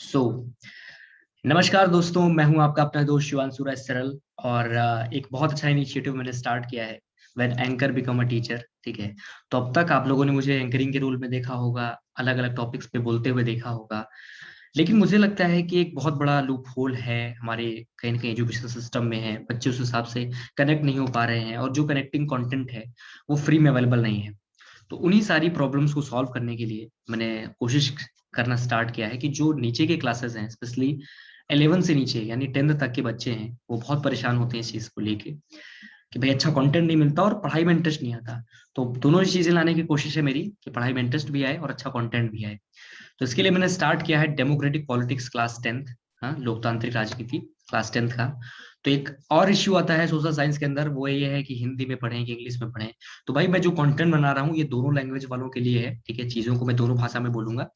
सो नमस्कार दोस्तों, मैं हूं आपका अपना दोस्त शिवांशु राय सरल। और एक बहुत अच्छा इनिशिएटिव मैंने स्टार्ट किया है, when anchor become a teacher. ठीक है, तो अब तक आप लोगों ने मुझे एंकरिंग के रोल में देखा होगा, अलग अलग टॉपिक्स पे बोलते हुए देखा होगा। लेकिन मुझे लगता है कि एक बहुत बड़ा लूप होल है हमारे कहीं ना कहीं एजुकेशन सिस्टम में है। बच्चे उस हिसाब से कनेक्ट नहीं हो पा रहे हैं, और जो कनेक्टिंग कंटेंट है वो फ्री में अवेलेबल नहीं है। तो उन्हीं सारी प्रॉब्लम्स को सॉल्व करने के लिए मैंने कोशिश करना स्टार्ट किया है कि जो नीचे के क्लासेस हैं, स्पेशली 11 से नीचे यानी 10th तक के बच्चे हैं, वो बहुत परेशान होते हैं इस चीज को लेके कि भाई अच्छा कंटेंट नहीं मिलता और पढ़ाई में इंटरेस्ट नहीं आता। तो दोनों ही चीजें लाने की कोशिश है मेरी कि पढ़ाई में इंटरेस्ट भी आए और अच्छा कंटेंट भी आए। तो इसके लिए मैंने स्टार्ट किया है डेमोक्रेटिक पॉलिटिक्स क्लास 10th। हाँ, लोकतांत्रिक राजनीति क्लास 10th का। तो एक और इश्यू आता है सोशल साइंस के अंदर, वो ये है कि हिंदी में पढ़ें कि इंग्लिश में पढ़ें। तो भाई मैं जो कंटेंट बना रहा हूँ ये दोनों लैंग्वेज वालों के लिए है। ठीक है, चीजों को मैं दोनों भाषा में बोलूंगा,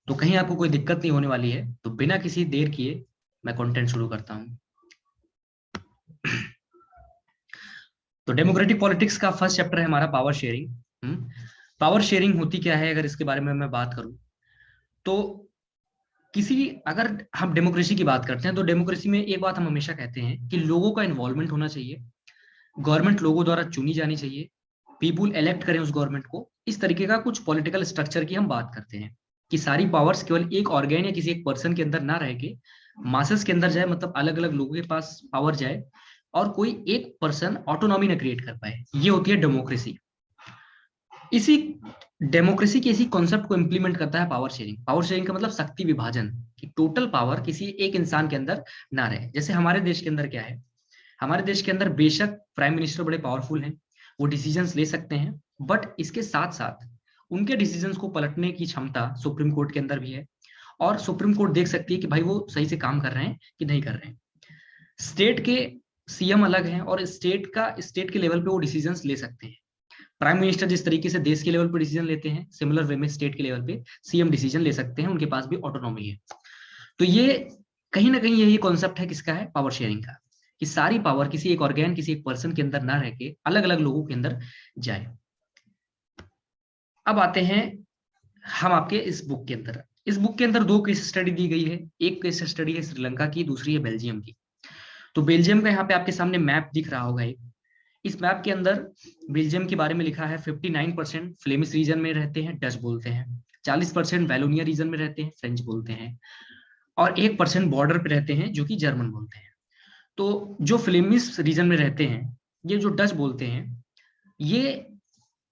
तो कहीं आपको कोई दिक्कत नहीं होने वाली है। तो बिना किसी देर किए मैं कंटेंट शुरू करता हूँ। तो डेमोक्रेटिक पॉलिटिक्स का फर्स्ट चैप्टर है हमारा पावर शेयरिंग। पावर शेयरिंग होती क्या है, अगर इसके बारे में मैं बात करूं तो किसी अगर हम डेमोक्रेसी की बात करते हैं तो डेमोक्रेसी में एक बात हम हमेशा कहते हैं कि लोगों का इन्वॉल्वमेंट होना चाहिए, गवर्नमेंट लोगों द्वारा चुनी जानी चाहिए, पीपुल इलेक्ट करें उस गवर्नमेंट को। इस तरीके का कुछ पॉलिटिकल स्ट्रक्चर की हम बात करते हैं कि सारी पावर्स केवल एक ऑर्गेन या किसी एक पर्सन के अंदर ना रह के मासेस के अंदर जाए, मतलब अलग अलग लोगों के पास पावर जाए और कोई एक पर्सन ऑटोनॉमी ना क्रिएट कर पाए। ये होती है डेमोक्रेसी। इसी डेमोक्रेसी के इसी कॉन्सेप्ट को इंप्लीमेंट करता है पावर शेयरिंग। पावर शेयरिंग का मतलब शक्ति विभाजन, कि टोटल पावर किसी एक इंसान के अंदर ना रहे। जैसे हमारे देश के अंदर क्या है, हमारे देश के अंदर बेशक प्राइम मिनिस्टर बड़े पावरफुल हैं, वो डिसीजंस ले सकते हैं, बट इसके साथ साथ उनके डिसीजंस को पलटने की क्षमता सुप्रीम कोर्ट के अंदर भी है। और सुप्रीम कोर्ट देख सकती है कि भाई वो सही से काम कर रहे हैं कि नहीं कर रहे हैं। स्टेट के सीएम अलग हैं और स्टेट के लेवल पे वो डिसीजंस ले सकते हैं। प्राइम मिनिस्टर जिस तरीके से देश के लेवल पर डिसीजन लेते हैं, सिमिलर वे में स्टेट के लेवल पे सीएम डिसीजन ले सकते हैं, उनके पास भी ऑटोनॉमी है। तो ये कहीं ना कहीं यही कॉन्सेप्ट है किसका है, पावर शेयरिंग का, कि सारी पावर किसी एक ऑर्गेन किसी एक पर्सन के अंदर ना रह के अलग अलग लोगों के अंदर जाए। अब आते हैं हम आपके इस बुक के अंदर। इस बुक के अंदर दो केस स्टडी दी गई है। एक केस स्टडी है श्रीलंका की, दूसरी है बेल्जियम की। तो बेल्जियम का यहाँ पे आपके सामने मैप दिख रहा होगा एक। इस मैप के अंदर बेल्जियम के बारे में लिखा है 59% फ्लेमिश रीजन में रहते हैं, डच बोलते हैं। 40% वैलोनिया रीजन में रहते हैं, फ्रेंच बोलते हैं। और 1% बॉर्डर पे रहते हैं जो कि जर्मन बोलते हैं। तो जो फ्लेमिश रीजन में रहते हैं, ये जो डच बोलते हैं, ये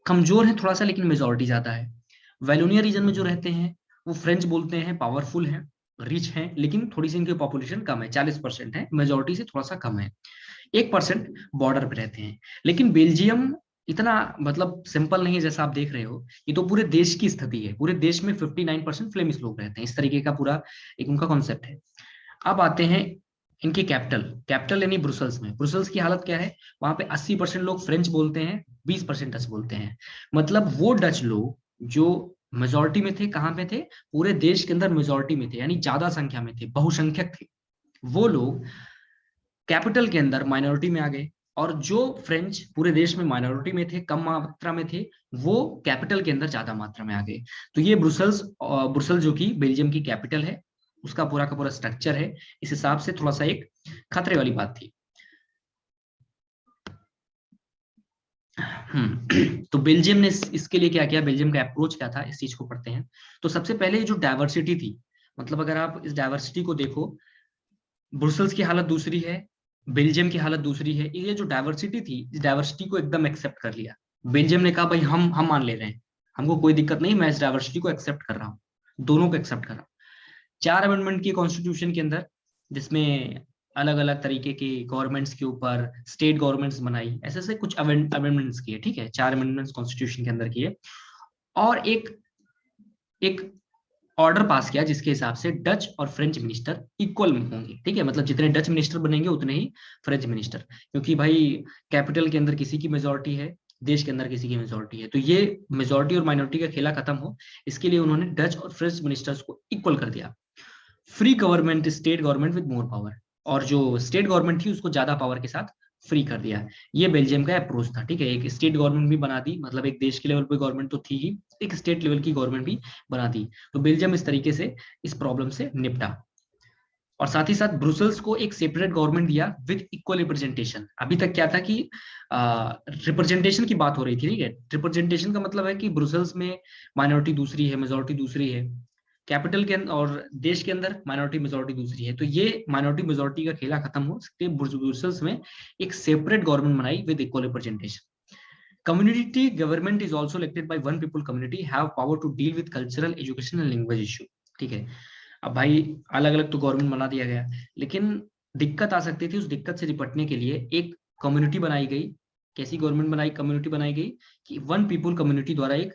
कमजोर है थोड़ा सा, लेकिन मेजोरिटी ज्यादा है। वैलोनिया रीजन में जो रहते हैं वो फ्रेंच बोलते हैं, पावरफुल हैं, रिच हैं, लेकिन थोड़ी सी इनकी पॉपुलेशन कम है, 40% है, मेजोरिटी से थोड़ा सा कम है। 1% बॉर्डर पे रहते हैं। लेकिन बेल्जियम इतना मतलब सिंपल नहीं है जैसा आप देख रहे हो। ये तो पूरे देश की स्थिति है, पूरे देश में 59% फ्लेमिश लोग रहते हैं, इस तरीके का पूरा एक उनका कॉन्सेप्ट है। अब आते हैं इनकी कैपिटल। कैपिटल यानी ब्रुसल्स में, ब्रुसल्स की हालत क्या है, वहां पे 80% लोग फ्रेंच बोलते हैं, 20% डच बोलते हैं। मतलब वो डच लोग जो मेजोरिटी में थे, कहाँ पे थे, पूरे देश के अंदर मेजोरिटी में थे, यानी ज्यादा संख्या में थे, बहुसंख्यक थे। वो लोग कैपिटल के अंदर माइनॉरिटी में आ गए। और जो फ्रेंच पूरे देश में माइनॉरिटी में थे, कम मात्रा में थे, वो कैपिटल के अंदर ज्यादा मात्रा में आ गए। तो ये ब्रुसल्स जो कि बेल्जियम की कैपिटल है, उसका पूरा का पूरा स्ट्रक्चर है। इस हिसाब से थोड़ा सा एक खतरे वाली बात थी। तो बेल्जियम ने इसके लिए क्या किया, बेल्जियम का अप्रोच क्या था, इस चीज को पढ़ते हैं। तो सबसे पहले जो डाइवर्सिटी थी, मतलब अगर आप इस डाइवर्सिटी को देखो, ब्रुसल्स की हालत दूसरी है, बेल्जियम की हालत दूसरी है। ये जो डाइवर्सिटी थी, इस डाइवर्सिटी को एकदम एक्सेप्ट कर लिया। बेल्जियम ने कहा भाई हम मान ले रहे हैं, हमको कोई दिक्कत नहीं, मैं इस डाइवर्सिटी को एक्सेप्ट कर रहा हूँ, दोनों को एक्सेप्ट कर रहा हूँ। 4 अमेंडमेंट की कॉन्स्टिट्यूशन के अंदर, जिसमें अलग अलग तरीके की गवर्नमेंट्स के ऊपर स्टेट गवर्नमेंट्स बनाई, ऐसे ऐसे कुछ अमेंडमेंट्स किए। ठीक है, 4 अमेंडमेंट्स कॉन्स्टिट्यूशन के अंदर किए। और एक एक ऑर्डर पास किया जिसके हिसाब से डच और फ्रेंच मिनिस्टर इक्वल होंगे। ठीक है, मतलब जितने डच मिनिस्टर बनेंगे उतने ही फ्रेंच मिनिस्टर, क्योंकि भाई कैपिटल के अंदर किसी की मेजोरिटी है, देश के अंदर किसी की मेजोरिटी है, तो ये मेजोरिटी और माइनॉरिटी का खेला खत्म हो, इसके लिए उन्होंने डच और फ्रेंच मिनिस्टर्स को इक्वल कर दिया। Free government, state government with more power. और जो स्टेट गवर्नमेंट थी उसको ज्यादा पावर के साथ फ्री कर दिया। ये बेल्जियम का अप्रोच था, ठीक है। एक स्टेट गवर्नमेंट भी बना दी, मतलब एक देश के लेवल पे गवर्नमेंट तो थी ही, एक स्टेट लेवल की गवर्नमेंट भी बना दी। तो बेल्जियम इस तरीके से इस प्रॉब्लम से निपटा। और साथ ही साथ ब्रुसेल्स को एक सेपरेट गवर्नमेंट दिया विद इक्वल रिप्रेजेंटेशन। अभी तक क्या था कि रिप्रेजेंटेशन की बात हो रही थी, ठीक है। रिप्रेजेंटेशन का मतलब है कि ब्रुसेल्स में माइनॉरिटी दूसरी है, मेजोरिटी दूसरी है, कैपिटल के अंदर और देश के अंदर माइनॉरिटी मेजोरिटी दूसरी है। तो ये माइनॉरिटी मेजोरिटी का खेला खत्म हो सकते ब्रुसेल्स में एक सेपरेट गवर्नमेंट बनाई with equal representation. Community government is also elected by one people community have power to deal with cultural education and language issue, ठीक है। अब भाई अलग अलग तो गवर्नमेंट बना दिया गया, लेकिन दिक्कत आ सकती थी। उस दिक्कत से निपटने के लिए एक कम्युनिटी बनाई गई। कैसी गवर्नमेंट बनाई, कम्युनिटी बनाई गई कि वन पीपल कम्युनिटी द्वारा एक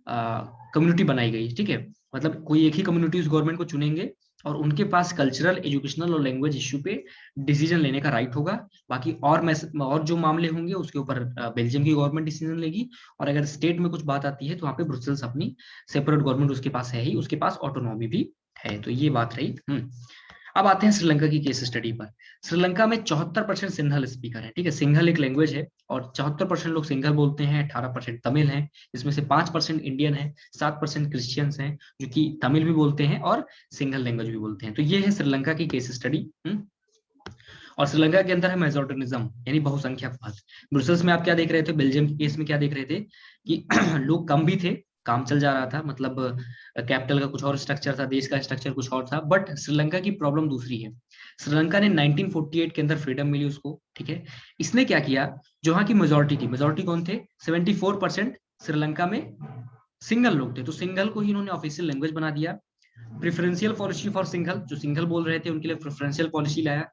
कम्युनिटी बनाई गई, ठीक है। मतलब कोई एक ही कम्युनिटी उस गवर्नमेंट को चुनेंगे और उनके पास कल्चरल एजुकेशनल और लैंग्वेज इश्यू पे डिसीजन लेने का राइट होगा। बाकी और जो मामले होंगे उसके ऊपर बेल्जियम की गवर्नमेंट डिसीजन लेगी। और अगर स्टेट में कुछ बात आती है तो वहाँ पे ब्रुसेल्स अपनी सेपरेट गवर्नमेंट उसके पास है ही, उसके पास ऑटोनॉमी भी है। तो ये बात रही। अब आते हैं श्रीलंका की केस स्टडी पर। श्रीलंका में 74% सिंहल स्पीकर है, ठीक है। सिंहल एक लैंग्वेज है और 74% लोग सिंहल बोलते हैं, 18% तमिल है, इसमें से 5% इंडियन है, 7% क्रिश्चियंस हैं जो कि तमिल भी बोलते हैं और सिंहल लैंग्वेज भी बोलते हैं। तो ये है श्रीलंका की केस स्टडी। और श्रीलंका के अंदर है मेजोरिटिज्म यानी बहुसंख्यकवाद। ब्रुसेल्स में आप क्या देख रहे थे, बेल्जियम के केस में क्या देख रहे थे कि लोग कम भी थे, काम चल जा रहा था, मतलब कैपिटल का कुछ और स्ट्रक्चर था, देश का स्ट्रक्चर कुछ और था। बट श्रीलंका की प्रॉब्लम दूसरी है। श्रीलंका ने 1948 के अंदर फ्रीडम मिली उसको, ठीक है। इसने क्या किया, जो वहां की मेजोरिटी थी, मेजोरिटी कौन थे, 74% श्रीलंका में सिंगल लोग थे, तो सिंगल को ही इन्होंने ऑफिशियल लैंग्वेज बना दिया। प्रेफरेंशियल पॉलिसी फॉर सिंगल, जो सिंगल बोल रहे थे उनके लिए प्रेफरेंशियल पॉलिसी लाया।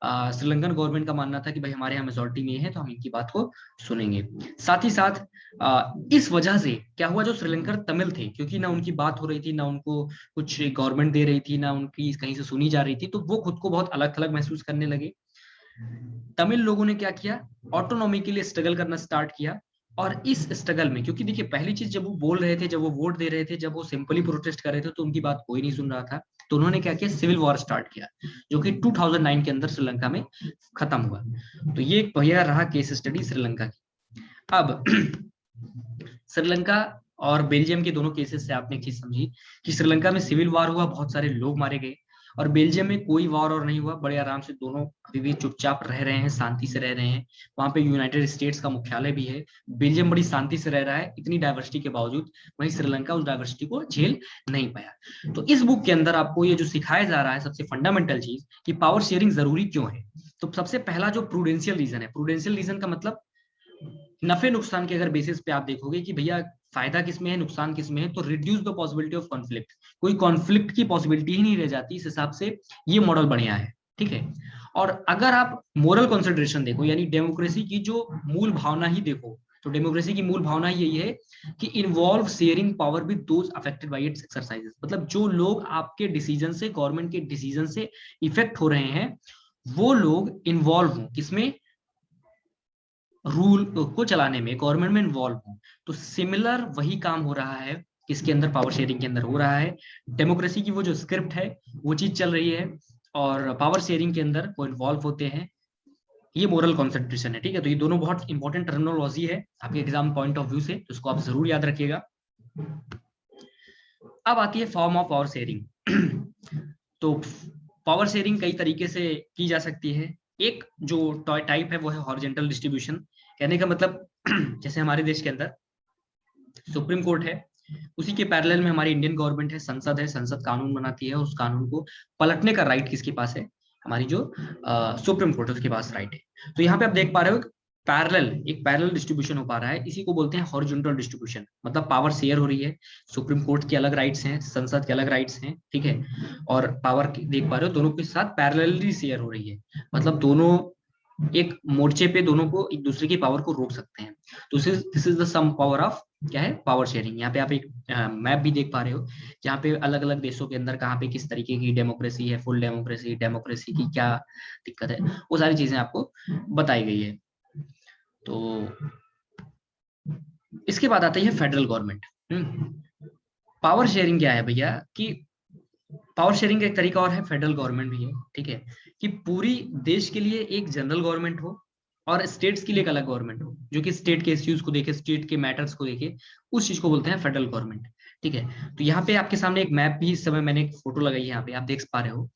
श्रीलंकन गवर्नमेंट का मानना था कि भाई हमारे यहाँ मेजोरिटी में है तो हम इनकी बात को सुनेंगे। साथ ही साथ इस वजह से क्या हुआ, जो श्रीलंकर तमिल थे, क्योंकि ना उनकी बात हो रही थी, ना उनको कुछ गवर्नमेंट दे रही थी, ना उनकी कहीं से सुनी जा रही थी, तो वो खुद को बहुत अलग थलग महसूस करने लगे। तमिल लोगों ने क्या किया, ऑटोनॉमी के लिए स्ट्रगल करना स्टार्ट किया। और इस स्ट्रगल में, क्योंकि देखिए पहली चीज जब वो बोल रहे थे, जब वो वोट दे रहे थे, जब वो सिंपली प्रोटेस्ट कर रहे थे, तो उनकी बात कोई नहीं सुन रहा था। तो उन्होंने क्या किया, सिविल वॉर स्टार्ट किया, जो कि 2009 के अंदर श्रीलंका में खत्म हुआ। तो ये एक बढ़िया रहा केस स्टडी श्रीलंका की। अब श्रीलंका और बेल्जियम के दोनों केसेस से आपने एक चीज समझी कि श्रीलंका में सिविल वॉर हुआ, बहुत सारे लोग मारे गए, और बेल्जियम में कोई वॉर और नहीं हुआ, बड़े आराम से दोनों अभी भी चुपचाप रह रहे हैं, शांति से रह रहे हैं। वहां पे यूनाइटेड स्टेट्स का मुख्यालय भी है। बेल्जियम बड़ी शांति से रह रहा है इतनी डाइवर्सिटी के बावजूद। वहीं श्रीलंका उस डाइवर्सिटी को झेल नहीं पाया। तो इस बुक के अंदर आपको ये जो सिखाया जा रहा है, सबसे फंडामेंटल चीज कि पावर शेयरिंग जरूरी क्यों है। तो सबसे पहला जो प्रूडेंशियल रीजन है, प्रूडेंशियल रीजन का मतलब नफे नुकसान के अगर बेसिस पे आप देखोगे कि भैया फायदा किसमें है, नुकसान किसमें है, तो reduce the possibility of conflict, कोई कॉन्फ्लिक्ट की पॉसिबिलिटी ही नहीं रह जाती। इस हिसाब से ये मॉडल बढ़िया है, ठीक है। और अगर आप मोरल कंसिडरेशन देखो, यानी डेमोक्रेसी की जो मूल भावना ही देखो, तो डेमोक्रेसी की मूल भावना यही है कि involve sharing power with those affected by it's exercises. मतलब जो लोग आपके डिसीजन से, गवर्नमेंट के डिसीजन से इफेक्ट हो रहे हैं, वो लोग इन्वॉल्व हो किसमें, रूल को चलाने में, गवर्नमेंट में इन्वॉल्व हो। तो सिमिलर वही काम हो रहा है, किसके अंदर, पावर शेयरिंग के अंदर हो रहा है। डेमोक्रेसी की वो जो स्क्रिप्ट है वो चीज चल रही है, और पावर शेयरिंग के अंदर वो इन्वॉल्व होते हैं। ये मोरल कॉन्सेंट्रेशन है, ठीक है। तो ये दोनों बहुत इंपॉर्टेंट टर्मिनोलॉजी है आपके एग्जाम पॉइंट ऑफ व्यू से, तो इसको आप जरूर याद रखिएगा। अब आती है फॉर्म ऑफ पावर शेयरिंग। तो पावर शेयरिंग कई तरीके से की जा सकती है। एक जो टाइप है वो है हॉरिजॉन्टल डिस्ट्रीब्यूशन। कहने का मतलब जैसे हमारे देश के अंदर सुप्रीम कोर्ट है, उसी के पैरेलल में हमारी इंडियन गवर्नमेंट है, संसद है, संसद कानून बनाती है, उस कानून को पलटने का राइट किसके पास है, हमारी जो सुप्रीम कोर्ट है उसके पास राइट है। तो यहाँ पे आप देख पा रहे हो एक पैरेलल डिस्ट्रीब्यूशन हो पा रहा है, इसी को बोलते हैं हॉरिजॉन्टल डिस्ट्रीब्यूशन। मतलब पावर शेयर हो रही है, सुप्रीम कोर्ट के अलग राइट्स हैं, संसद के अलग राइट्स हैं, ठीक है। और पावर देख पा रहे हो दोनों के साथ पैरेलली शेयर हो रही है, मतलब दोनों एक मोर्चे पे दोनों को एक दूसरे की पावर को रोक सकते हैं। तो this is the some power of क्या है, पावर शेयरिंग। यहाँ पे आप एक मैप भी देख पा रहे हो, जहाँ पे अलग अलग देशों के अंदर कहाँ पे किस तरीके की डेमोक्रेसी है, फुल डेमोक्रेसी, डेमोक्रेसी की क्या दिक्कत है, वो सारी चीजें आपको बताई गई है। तो इसके बाद आती है फेडरल गवर्नमेंट। पावर शेयरिंग क्या है भैया, कि पावर शेयरिंग का एक तरीका और है, फेडरल गवर्नमेंट भी है, ठीक है। कि पूरी देश के लिए एक जनरल गवर्नमेंट हो, और स्टेट्स के लिए एक अलग गवर्नमेंट हो, जो कि स्टेट के इश्यूज को देखे, स्टेट के मैटर्स को देखे, उस चीज को बोलते हैं फेडरल गवर्नमेंट। ठीक है, तो यहाँ पे आपके सामने एक मैप भी इस समय मैंने एक फोटो लगाई है, यहाँ पे आप देख पा रहे हो।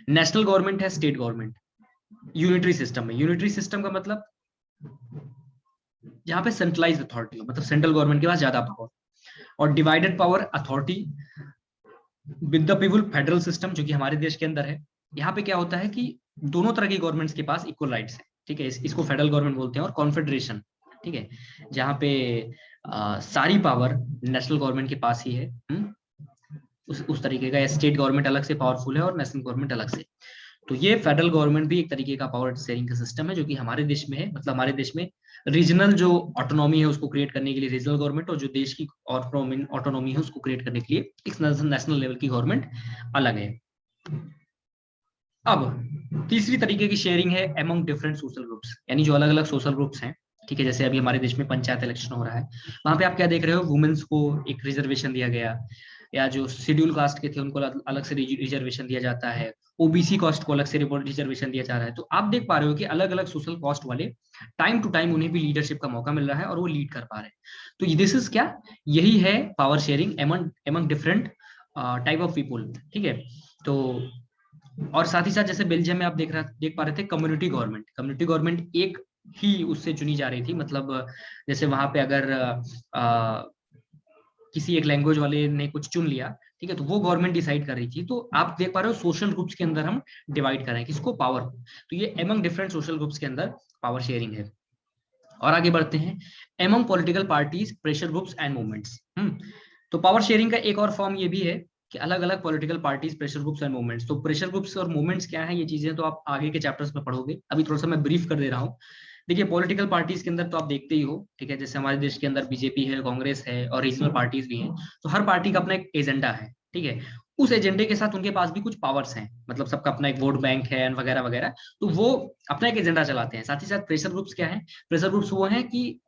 नेशनल गवर्नमेंट है, स्टेट गवर्नमेंट, यूनिटरी सिस्टम है। यूनिटरी सिस्टम का मतलब जहाँ पे सेंट्रलाइज अथॉरिटी हो, मतलब सेंट्रल गवर्नमेंट के पास ज्यादा पावर, और divided power authority with the people federal system, जो कि हमारे देश के अंदर है। यहाँ पे क्या होता है कि दोनों तरह की गवर्नमेंट्स के पास इक्वल राइट्स हैं। ठीक है, इसको फेडरल गवर्नमेंट बोलते हैं, और कॉन्फेडरेशन, ठीक है, जहाँ पे सारी पावर नेशनल गवर्नमेंट के पास ही है। उस तरीके का स्टेट गवर्नमेंट अलग से पावरफुल है और नेशनल गवर्नमेंट अलग से। तो ये फेडरल गवर्नमेंट भी एक तरीके का पावर शेयरिंग का सिस्टम है, जो कि हमारे देश में है। मतलब हमारे देश में रीजनल जो ऑटोनॉमी है उसको क्रिएट करने के लिए रीजनल गवर्नमेंट, और जो देश की ऑटोनॉमी है उसको क्रिएट करने के लिए एक नेशनल लेवल की गवर्नमेंट अलग है। अब तीसरी तरीके की शेयरिंग है अमंग डिफरेंट सोशल ग्रुप्स, यानी जो अलग अलग सोशल ग्रुप्स हैं। ठीक है, जैसे अभी हमारे देश में पंचायत इलेक्शन हो रहा है, वहां पे आप क्या देख रहे हो, वुमेन्स को एक रिजर्वेशन दिया गया, या जो शेड्यूल कास्ट के थे उनको अलग से रिजर्वेशन दिया जाता है, ओबीसी कास्ट को अलग से रिजर्वेशन दिया जा रहा है। तो आप देख पा रहे हो कि अलग अलग सोशल कास्ट वाले टाइम टू टाइम उन्हें भी लीडरशिप का मौका मिल रहा है और वो लीड कर पा रहे हैं। तो दिस इज क्या, यही है power sharing among different type of people. ठीक है, तो और साथ ही साथ जैसे बेल्जियम में आप देख पा रहे थे कम्युनिटी गवर्नमेंट। कम्युनिटी गवर्नमेंट एक ही उससे चुनी जा रही थी, मतलब जैसे वहां पे अगर किसी एक लैंग्वेज वाले ने कुछ चुन लिया, ठीक है, तो वो गवर्नमेंट डिसाइड कर रही थी। तो आप देख पा रहे हो सोशल ग्रुप्स के अंदर हम डिवाइड कर रहे हैं किसको, पावर को। तो ये एमंग डिफरेंट सोशल ग्रुप्स के अंदर पावर शेयरिंग है। और आगे बढ़ते हैं, among political parties, pressure groups and movements. तो पावर शेयरिंग का एक और फॉर्म ये भी है कि अलग अलग political parties, pressure groups and movements. तो प्रेशर ग्रुप्स और मूवमेंट्स क्या है, ये चीजें तो आप आगे के चैप्टर्स में पढ़ोगे, अभी थोड़ा सा मैं ब्रीफ कर दे रहा हूँ। देखिए पॉलिटिकल पार्टीज के अंदर तो आप देखते ही हो, ठीक है, जैसे हमारे देश के अंदर बीजेपी है, कांग्रेस है, और रीजनल पार्टीज भी हैं। तो हर पार्टी का अपना एक एजेंडा है, ठीक है, उस एजेंडे के साथ उनके पास भी कुछ पावर्स हैं, मतलब सबका अपना एक वोट बैंक है वगैरह वगैरह। तो वो अपना एक एजेंडा चलाते हैं। साथ ही साथ प्रेशर ग्रुप्स क्या है, प्रेशर ग्रुप्स वो हैं कि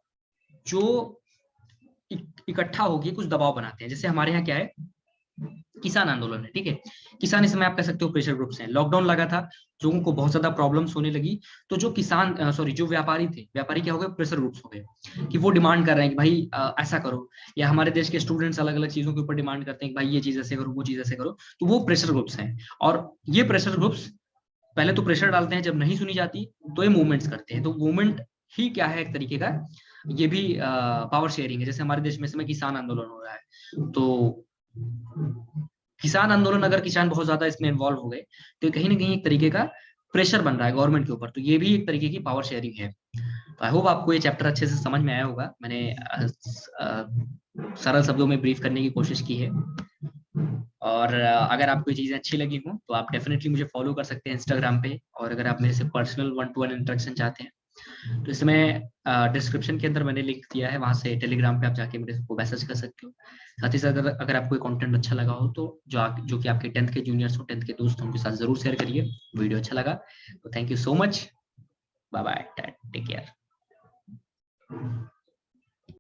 जो इकट्ठा होकर कुछ दबाव बनाते हैं। जैसे हमारे यहाँ क्या है, किसान आंदोलन है, ठीक है, किसान इस समय आप कह सकते हो प्रेशर ग्रुप्स हैं। लॉकडाउन लगा था, लोगों को बहुत ज्यादा प्रॉब्लम्स होने लगी, तो जो किसान जो व्यापारी थे, व्यापारी क्या हो गए, प्रेशर ग्रुप्स हो गए, कि वो डिमांड कर रहे हैं कि भाई ऐसा करो। या हमारे देश के स्टूडेंट्स अलग अलग चीजों के ऊपर डिमांड करते हैं कि भाई ये चीज ऐसे करो, वो चीज ऐसे करो। तो वो प्रेशर ग्रुप्स हैं। और ये प्रेशर ग्रुप्स पहले तो प्रेशर डालते हैं, जब नहीं सुनी जाती तो ये मूवमेंट्स करते हैं। तो मूवमेंट ही क्या है, एक तरीके का ये भी पावर शेयरिंग है। जैसे हमारे देश में इसमें किसान आंदोलन हो रहा है, तो किसान आंदोलन, अगर किसान बहुत ज्यादा इसमें इन्वॉल्व हो गए तो कहीं ना कहीं एक तरीके का प्रेशर बन रहा है गवर्नमेंट के ऊपर। तो ये भी एक तरीके की पावर शेयरिंग है। तो आई होप आपको ये चैप्टर अच्छे से समझ में आया होगा। मैंने सरल शब्दों में ब्रीफ करने की कोशिश की है। और अगर आपको ये चीजें अच्छी लगी हो तो आप डेफिनेटली मुझे फॉलो कर सकते हैं इंस्टाग्राम पे। और अगर आप मेरे से पर्सनल 1-to-1 इंटरेक्शन चाहते हैं तो इसमें डिस्क्रिप्शन के अंदर मैंने लिंक दिया है, वहां से टेलीग्राम पे आप जाके मेरे को मैसेज कर सकते हो। साथ ही साथ अगर आपको कंटेंट अच्छा लगा हो तो जो कि आपके 10th के जूनियर्स हो, 10th के दोस्त हो, उनके साथ जरूर शेयर करिए। वीडियो अच्छा लगा तो thank you so much, bye bye, take care.